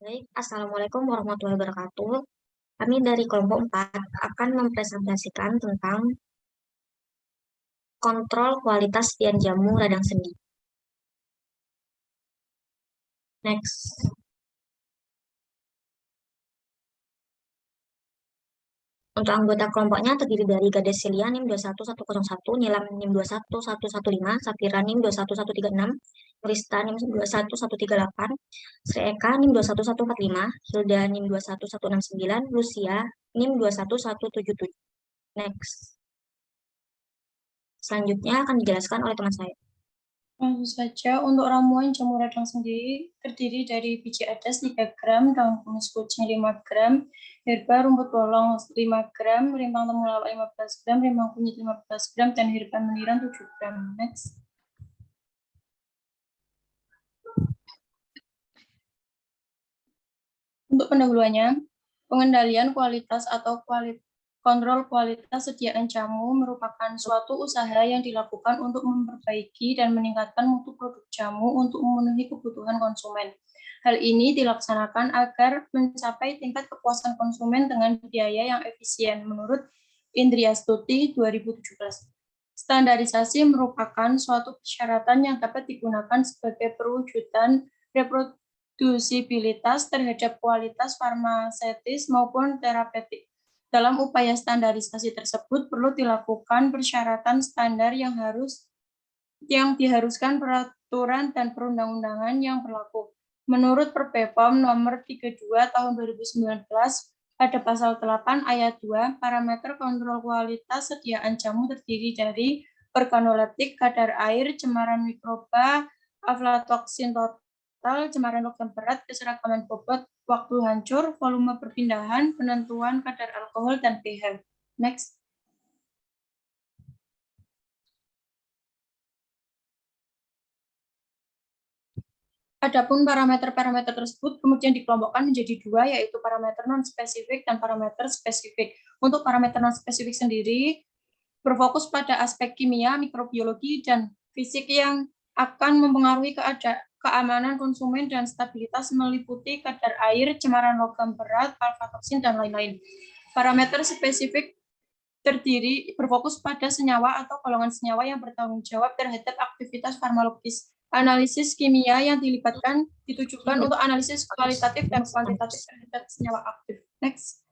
Baik, Assalamualaikum warahmatullahi wabarakatuh. Kami dari kelompok 4 akan mempresentasikan tentang kontrol kualitas tian jamu radang sendi. Next. Untuk anggota kelompoknya terdiri dari Gadesia NIM 21101, Nilam NIM 21115, Safira NIM 21136, Rista NIM 21138, Sri Eka NIM 21145, Hilda NIM 21169, Lucia NIM 21177. Next. Selanjutnya akan dijelaskan oleh teman saya. Langsung saja, untuk ramuan jamu radang sendiri terdiri dari biji adas 3 gram, daun kumis kucing 5 gram, herba rumput bolong 5 gram, rimpang temulawak 15 gram, rimpang kunyit 15 gram, dan herba meniran 7 gram. Next. Untuk pendahuluannya, pengendalian kualitas atau kontrol kualitas sediaan jamu merupakan suatu usaha yang dilakukan untuk memperbaiki dan meningkatkan mutu produk jamu untuk memenuhi kebutuhan konsumen. Hal ini dilaksanakan agar mencapai tingkat kepuasan konsumen dengan biaya yang efisien menurut Indriastuti 2017. Standarisasi merupakan suatu persyaratan yang dapat digunakan sebagai perwujudan reprodusibilitas terhadap kualitas farmaseutis maupun terapeutik. Dalam upaya standarisasi tersebut perlu dilakukan persyaratan standar yang diharuskan peraturan dan perundang-undangan yang berlaku. Menurut Perpepom nomor 32 tahun 2019 pada pasal 8 ayat 2, parameter kontrol kualitas sediaan jamu terdiri dari organoleptik, kadar air, cemaran mikroba, aflatoksin total, cemaran logam berat, keseragaman bobot, waktu hancur, volume perpindahan, penentuan kadar alkohol, dan pH. Next. Adapun parameter-parameter tersebut kemudian dikelompokkan menjadi dua, yaitu parameter non-spesifik dan parameter spesifik. Untuk parameter non-spesifik sendiri, berfokus pada aspek kimia, mikrobiologi, dan fisik yang akan mempengaruhi keamanan konsumen dan stabilitas meliputi kadar air, cemaran logam berat, aflatoksin, dan lain-lain. Parameter spesifik berfokus pada senyawa atau golongan senyawa yang bertanggung jawab terhadap aktivitas farmakologis. Analisis kimia yang ditujukan untuk analisis kualitatif dan kuantitatif terhadap senyawa aktif. Next.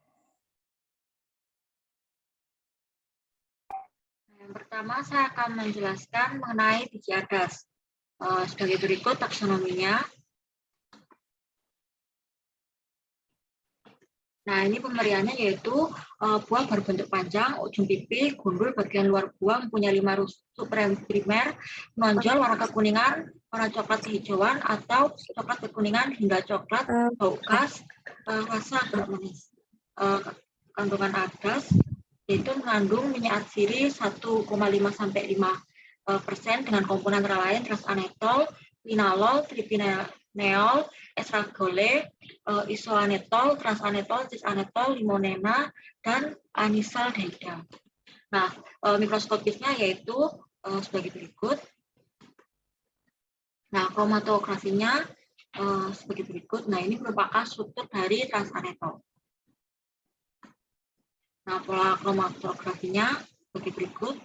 Yang pertama, saya akan menjelaskan mengenai biji adas. Sebagai berikut taksonominya. Nah, ini pemberiannya yaitu buah berbentuk panjang, ujung pipi, gundul, bagian luar buah, mempunyai 5 rusuk primer, menonjol, warna kekuningan, warna coklat kehijauan, atau coklat kekuningan hingga coklat, bau khas, rasa agak manis. Kandungan adas yaitu mengandung minyak atsiri 1,5 sampai 5% dengan komponen antara lain transanetol, linalol, triphenyl, estragole, isoanetol, transanetol, cisanetol, limonena, dan anisaldehida. Nah, mikroskopisnya yaitu sebagai berikut. Nah, kromatografinya sebagai berikut. Nah, ini merupakan struktur dari transanetol. Nah, pola kromatografinya sebagai berikut.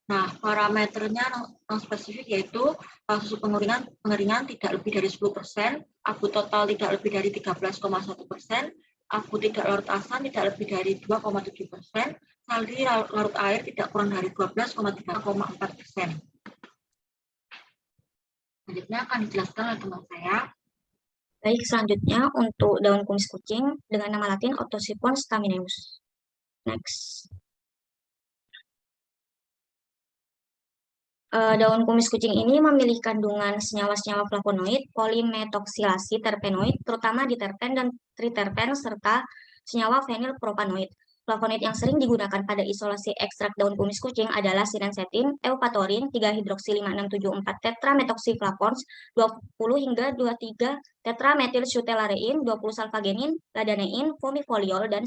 Nah, parameternya non-spesifik yaitu susu pengeringan tidak lebih dari 10%, abu total tidak lebih dari 13,1%, abu tidak larut asam tidak lebih dari 2,7%, saldi larut air tidak kurang dari 12,4%. Selanjutnya akan dijelaskan oleh teman saya. Baik, selanjutnya untuk daun kumis kucing dengan nama latin Otosipon stamineus. Next. Daun kumis kucing ini memiliki kandungan senyawa-senyawa flavonoid, polimetoksilasi terpenoid, terutama diterpen dan triterpen, serta senyawa fenilpropanoid. Flavonoid yang sering digunakan pada isolasi ekstrak daun kumis kucing adalah sirensetin, eupatorin, 3-hidroksi5674 tetrametoxyflavons, 20 hingga 23 tetrametylsutelarein, 20 sulfagenin, ladanein, fomifoliol, dan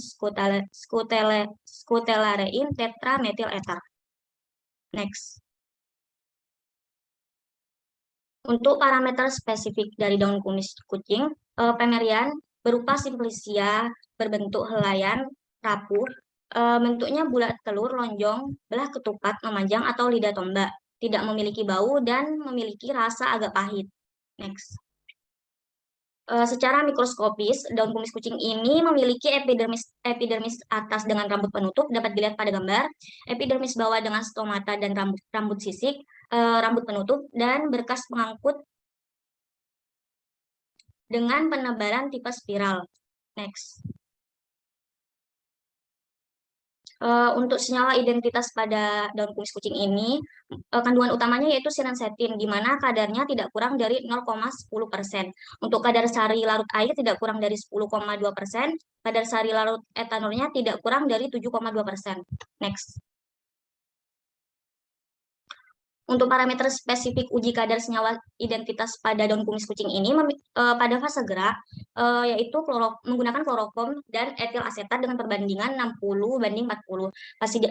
skutelarein tetrametyl etar. Next. Untuk parameter spesifik dari daun kumis kucing, pemerian berupa simplicia berbentuk helaian, rapuh, bentuknya bulat telur, lonjong, belah ketupat, memanjang atau lidah tombak, tidak memiliki bau dan memiliki rasa agak pahit. Next. Secara mikroskopis, daun kumis kucing ini memiliki epidermis atas dengan rambut penutup, dapat dilihat pada gambar. Epidermis bawah dengan stomata dan rambut sisik, rambut penutup, dan berkas pengangkut dengan penebalan tipe spiral. Next. Untuk senyawa identitas pada daun kumis kucing ini, kandungan utamanya yaitu sirensetin, di mana kadarnya tidak kurang dari 0,10%. Untuk kadar sari larut air tidak kurang dari 10,2%, kadar sari larut etanolnya tidak kurang dari 7,2%. Next. Untuk parameter spesifik uji kadar senyawa identitas pada daun kumis kucing ini pada fase gerak, yaitu menggunakan kloroform dan etil asetat dengan perbandingan 60:40.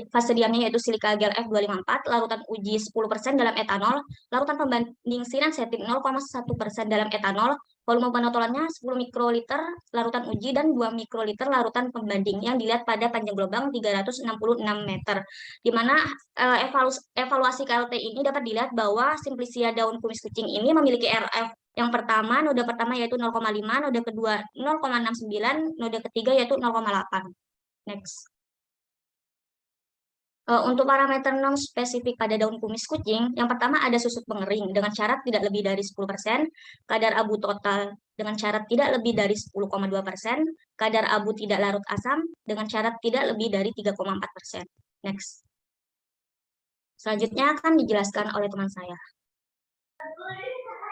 Fase diamnya yaitu silika gel F254, larutan uji 10% dalam etanol, larutan pembanding sirensetin 0,1% dalam etanol, volume penotolannya 10 mikroliter larutan uji dan 2 mikroliter larutan pembanding yang dilihat pada panjang gelombang 366 meter. Di mana evaluasi KLT ini dapat dilihat bahwa simplicia daun kumis kucing ini memiliki RF yang pertama, node pertama yaitu 0,5, node kedua 0,69, node ketiga yaitu 0,8. Next. Untuk parameter non spesifik pada daun kumis kucing, yang pertama ada susut pengering dengan syarat tidak lebih dari 10%, kadar abu total dengan syarat tidak lebih dari 10,2%, kadar abu tidak larut asam dengan syarat tidak lebih dari 3,4%. Next. Selanjutnya akan dijelaskan oleh teman saya.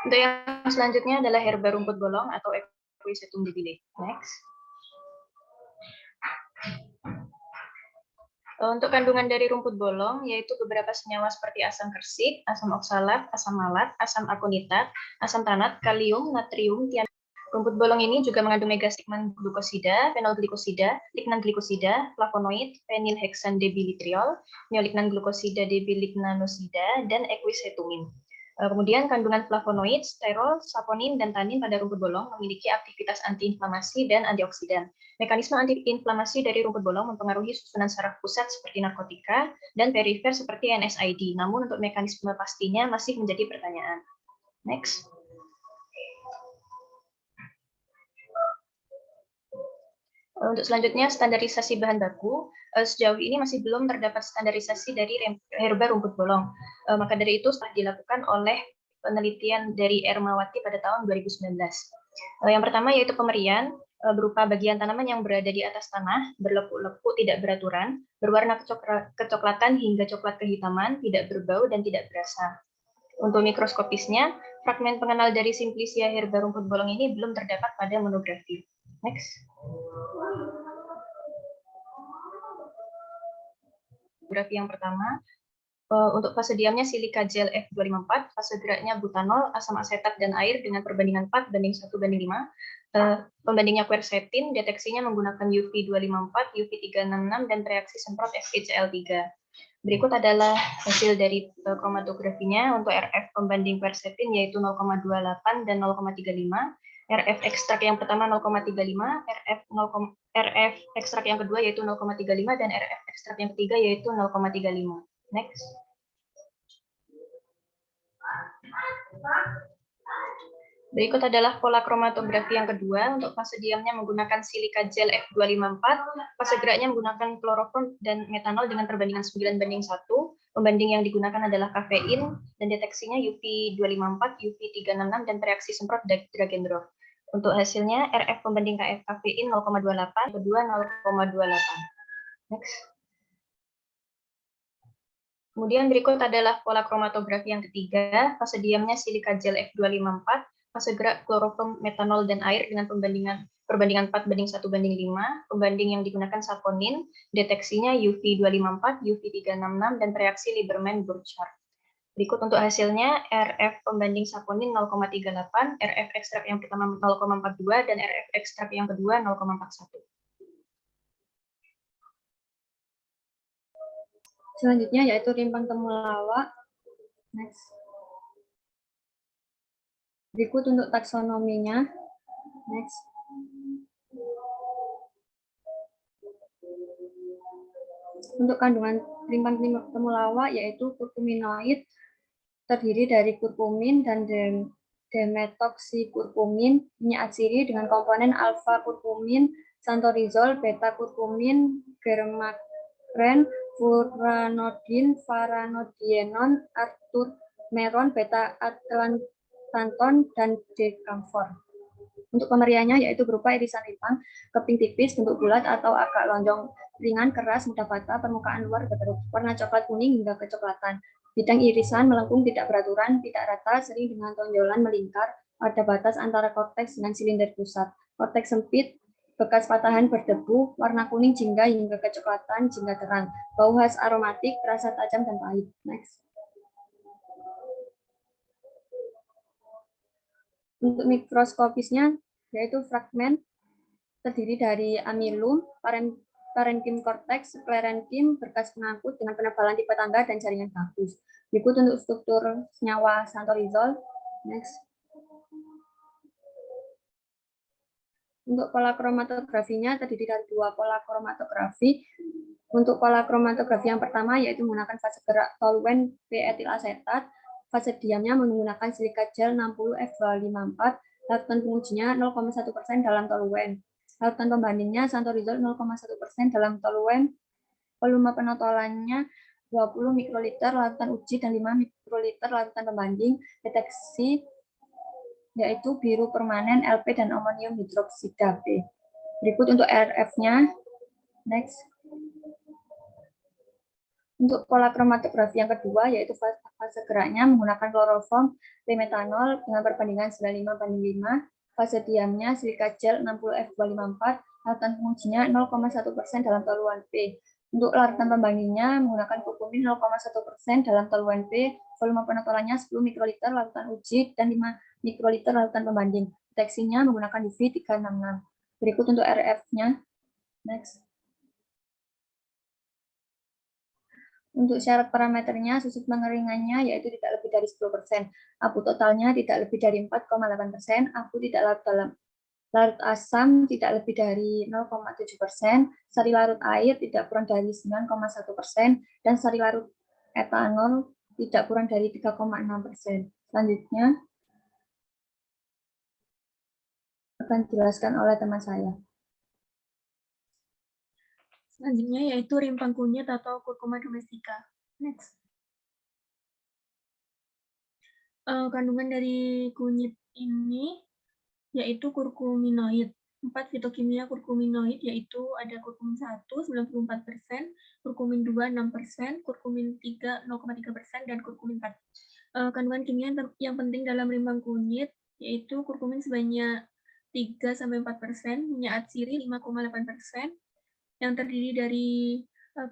Untuk yang selanjutnya adalah herba rumput bolong atau Equisetum debile. Next. Untuk kandungan dari rumput bolong, yaitu beberapa senyawa seperti asam kersik, asam oksalat, asam malat, asam akonitat, asam tanat, kalium, natrium, tian. Rumput bolong ini juga mengandung megastigman glukosida, fenol glikosida, lignan glikosida, flavonoid, fenilhexandebilitriol, neolignan glukosida debilignanoida, dan equisetumin. Kemudian kandungan flavonoid, sterol, saponin, dan tanin pada rumput bolong memiliki aktivitas antiinflamasi dan antioksidan. Mekanisme antiinflamasi dari rumput bolong mempengaruhi susunan saraf pusat seperti narkotika dan perifer seperti NSAID. Namun untuk mekanisme pastinya masih menjadi pertanyaan. Next. Untuk selanjutnya, standarisasi bahan baku. Sejauh ini masih belum terdapat standarisasi dari herba rumput bolong. Maka dari itu telah dilakukan oleh penelitian dari Ermawati pada tahun 2019. Yang pertama yaitu pemerian, berupa bagian tanaman yang berada di atas tanah, berlepuk-lepuk tidak beraturan, berwarna kecoklatan hingga coklat kehitaman, tidak berbau dan tidak berasa. Untuk mikroskopisnya, fragmen pengenal dari Simplicia herba rumput bolong ini belum terdapat pada monografi. Next. Monografi yang pertama, untuk fase diamnya silika gel F254, fase geraknya butanol, asam asetat, dan air dengan perbandingan 4:1:5. Pembandingnya quercetin, deteksinya menggunakan UV254, UV366, dan reaksi semprot FeCl3. Berikut adalah hasil dari kromatografinya untuk RF pembanding quercetin yaitu 0,28 dan 0,35. RF ekstrak yang pertama 0,35, RF ekstrak yang kedua yaitu 0,35, dan RF ekstrak yang ketiga yaitu 0,35. Next. Berikut adalah pola kromatografi yang kedua. Untuk fase diamnya menggunakan silika gel F254, fase geraknya menggunakan kloroform dan metanol dengan perbandingan 9:1. Pembanding yang digunakan adalah kafein, dan deteksinya UV254, UV366, dan reaksi semprot Dragendorf. Untuk hasilnya, RF pembanding kafein 0,28, kedua 0,28. Next. Kemudian berikut adalah pola kromatografi yang ketiga. Fase diamnya silika gel F254, fase gerak kloroform, metanol, dan air dengan perbandingan 4:1:5. Pembanding yang digunakan saponin, deteksinya UV254, UV366, dan reaksi Lieberman-Burchard. Berikut untuk hasilnya, RF pembanding saponin 0,38, RF ekstrak yang pertama 0,42, dan RF ekstrak yang kedua 0,41. Selanjutnya yaitu rimpang temulawak. Next. Berikut untuk taksonominya. Next. Untuk kandungan rimpang temulawak yaitu kurkuminoid terdiri dari kurkumin dan demetoksikurkumin, minyak atsiri dengan komponen alfa kurkumin, santorizol, beta kurkumin, germakren, furanodin, faranodienon, arturmeron, beta atlantanton, dan dekamfor. Untuk pemeriannya yaitu berupa irisan rimpang, keping tipis, bentuk bulat atau agak lonjong, ringan, keras, mudah patah, permukaan luar berkerut, warna coklat kuning hingga kecoklatan. Bidang irisan melengkung, tidak beraturan, tidak rata, sering dengan tonjolan melingkar, ada batas antara korteks dengan silinder pusat. Korteks sempit, bekas patahan berdebu, warna kuning jingga hingga kecoklatan, jingga terang. Bau khas aromatik, rasa tajam dan pahit. Next. Untuk mikroskopisnya, yaitu fragmen terdiri dari amilum, parenkim korteks, sklerenkim, berkas pengangkut dengan penebalan tipe tangga dan jaringan bagus. Berikut untuk struktur senyawa santorizol. Next. Untuk pola kromatografinya terdiri dari 2 pola kromatografi. Untuk pola kromatografi yang pertama yaitu menggunakan fase gerak toluen p-etilasetat. Fase diamnya menggunakan silika gel 60F254. Larutan pengujinya 0,1% dalam toluen. Larutan pembandingnya santorizol 0,1% dalam toluen. Volume penotolannya 20 mikroliter larutan uji dan 5 mikroliter larutan pembanding. Deteksi yaitu biru permanen, LP, dan amonium hidroksida B. Berikut untuk RF-nya. Next. Untuk pola kromatografi yang kedua, yaitu fase geraknya menggunakan kloroform P-metanol dengan perbandingan 95:5. Fase diamnya silika gel 60F254, larutan pengujinya 0,1% dalam toluan P. Untuk larutan pembandingnya menggunakan kurkumin 0,1% dalam toluan P, volume penotolannya 10 mikroliter larutan uji dan 5 mikroliter larutan pembanding. Deteksinya menggunakan UV 366. Berikut untuk RF-nya. Next. Untuk syarat parameternya, susut pengeringannya yaitu tidak lebih dari 10%, abu totalnya tidak lebih dari 4,8%, abu tidak larut dalam larut asam tidak lebih dari 0,7%, sari larut air tidak kurang dari 9,1%, dan sari larut etanol tidak kurang dari 3,6%. Selanjutnya akan dijelaskan oleh teman saya. Selanjutnya yaitu rimpang kunyit atau Curcuma domestica. Next. Kandungan dari kunyit ini yaitu kurkuminoid. 4 fitokimia kurkuminoid yaitu ada kurkumin 1 94%, kurkumin 2 6%, kurkumin 3 0,3% dan kurkumin 4. Kandungan kimia yang penting dalam rimpang kunyit yaitu kurkumin sebanyak 3-4%, minyak atsiri 5,8%, yang terdiri dari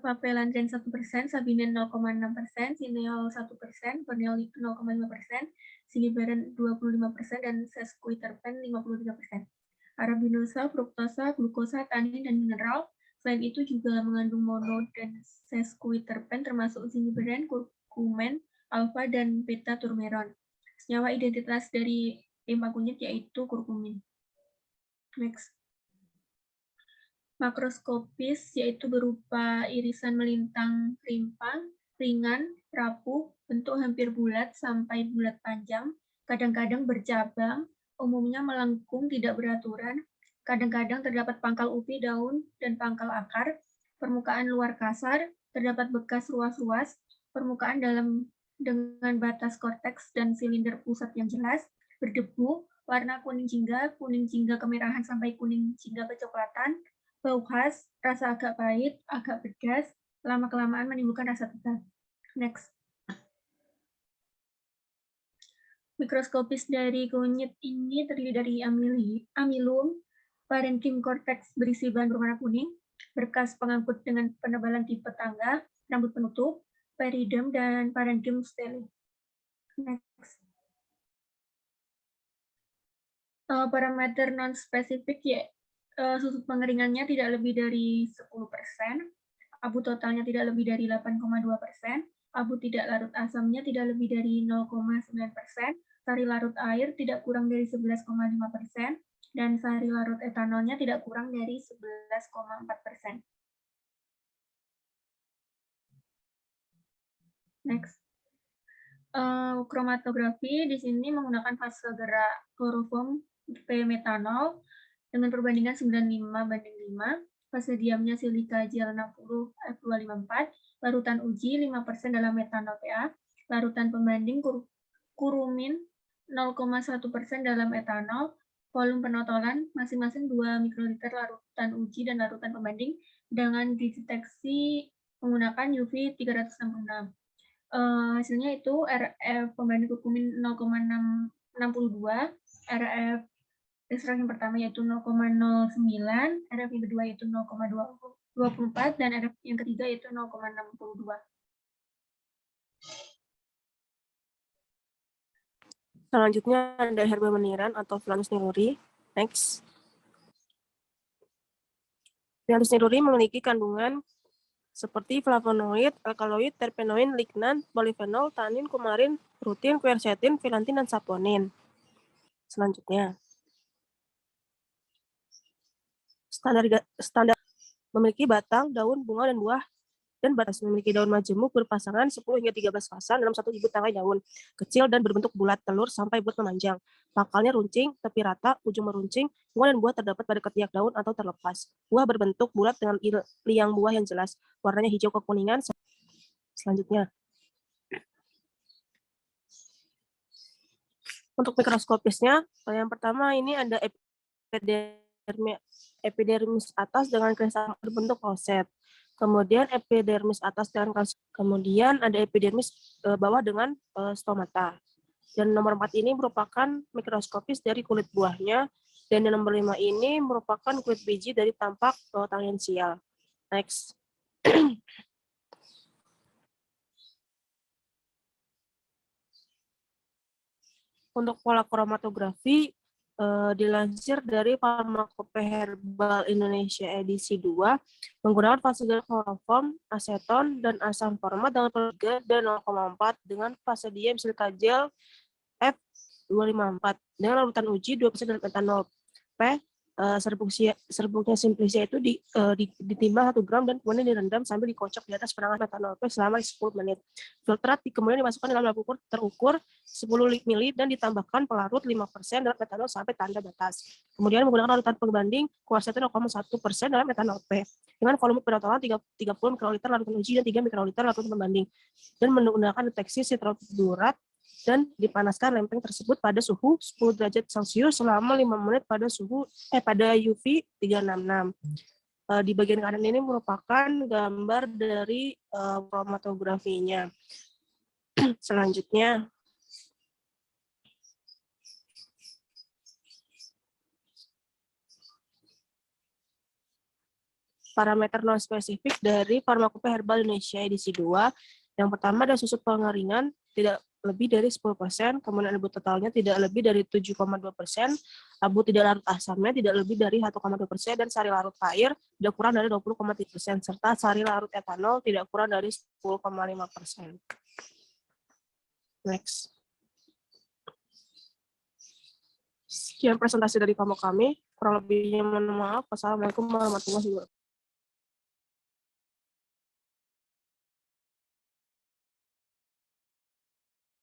papelandren 1%, sabinen 0,6%, sineol 1%, borneol 0,5%, singiberin 25%, dan sesquiterpen 53%. Arabinosa, fruktosa, glukosa, tanin, dan mineral. Selain itu juga mengandung mono dan sesquiterpen termasuk singiberin, kurkumen, alfa, dan beta turmeron. Senyawa identitas dari rimpang kunyit yaitu kurkumin. Next. Makroskopis yaitu berupa irisan melintang rimpang, ringan, rapuh, bentuk hampir bulat sampai bulat panjang, kadang-kadang bercabang, umumnya melengkung tidak beraturan, kadang-kadang terdapat pangkal ubi daun dan pangkal akar, permukaan luar kasar, terdapat bekas ruas-ruas, permukaan dalam dengan batas korteks dan silinder pusat yang jelas, berdebu, warna kuning jingga kemerahan sampai kuning jingga kecoklatan, bau khas, rasa agak pahit, agak pedas, lama-kelamaan menimbulkan rasa tegal. Next. Mikroskopis dari kunyit ini terdiri dari amilum, parenkim korteks berisi bahan berwarna kuning, berkas pengangkut dengan penebalan tipe tangga, rambut penutup, peridem, dan parenkim steli. Next. Parameter non-spesifik ya, susut pengeringannya tidak lebih dari 10%, abu totalnya tidak lebih dari 8,2%, abu tidak larut asamnya tidak lebih dari 0,9%, sari larut air tidak kurang dari 11,5%, dan sari larut etanolnya tidak kurang dari 11,4%. Next. Kromatografi di sini menggunakan fase gerak kloroform P-metanol dengan perbandingan 95:5. Fase diamnya silika gel 60 F254, larutan uji 5% dalam metanol PA, larutan pembanding kurumin 0,1% dalam etanol, volume penotolan masing-masing 2 mikroliter larutan uji dan larutan pembanding dengan dideteksi menggunakan UV 366. Hasilnya itu RF pembanding kurkumin 0,62, RF ekstrak yang pertama yaitu 0,09, RF yang kedua yaitu 0,24, dan RF yang ketiga yaitu 0,62. Selanjutnya ada herba meniran atau Phyllanthus niluri. Next. Phyllanthus niluri memiliki kandungan seperti flavonoid, alkaloid, terpenoid, lignan, polifenol, tanin, kumarin, rutin, quercetin, filantin, dan saponin. Selanjutnya. Standar memiliki batang, daun, bunga, dan buah, dan batas memiliki daun majemuk berpasangan 10 hingga 13 pasang dalam satu bibit tangkai daun, kecil dan berbentuk bulat telur sampai bulat memanjang. Pangkalnya runcing, tepi rata, ujung meruncing, bunga dan buah terdapat pada ketiak daun atau terlepas. Buah berbentuk bulat dengan liang buah yang jelas, warnanya hijau kekuningan. Selanjutnya. Untuk mikroskopisnya, yang pertama ini ada epidermis atas dengan kristal berbentuk roset. Kemudian epidermis atas dengan kemudian ada epidermis bawah dengan stomata. Dan nomor 4 ini merupakan mikroskopis dari kulit buahnya, dan yang nomor 5 ini merupakan kulit biji dari tampak tangensial. Next. Untuk pola kromatografi dilansir dari Farmakope Herbal Indonesia edisi 2 menggunakan fase gerak kloroform, aseton, dan asam format dengan 3 dan 0,4 dengan fase diam silika gel F254 dengan larutan uji 2% dalam etanol P. Serbuknya simplicia itu ditimbang 1 gram dan kemudian direndam sambil dikocok di atas penanganan metanol P selama 10 menit. Filtrat kemudian dimasukkan dalam lampu terukur 10 ml dan ditambahkan pelarut 5% dalam etanol sampai tanda batas. Kemudian menggunakan larutan pembanding quercetin 0,1% dalam etanol P dengan volume penotolan 30 mikroliter larutan uji dan 3 mikroliter larutan pembanding, dan menggunakan deteksi citrofluorat dan dipanaskan lempeng tersebut pada suhu 10 derajat Celcius selama 5 menit pada UV 366. Di bagian kanan ini merupakan gambar dari kromatografinya. Selanjutnya, parameter non-spesifik dari Farmakope Herbal Indonesia edisi 2. Yang pertama ada susut pengeringan tidak lebih dari 10%, kemudian abu totalnya tidak lebih dari 7,2%, abu tidak larut asamnya tidak lebih dari 1,2%, dan sari larut air tidak kurang dari 20,3%, serta sari larut etanol tidak kurang dari 10,5%. Next. Sekian presentasi dari kelompok kami. Kurang lebihnya mohon maaf. Wassalamualaikum warahmatullahi wabarakatuh.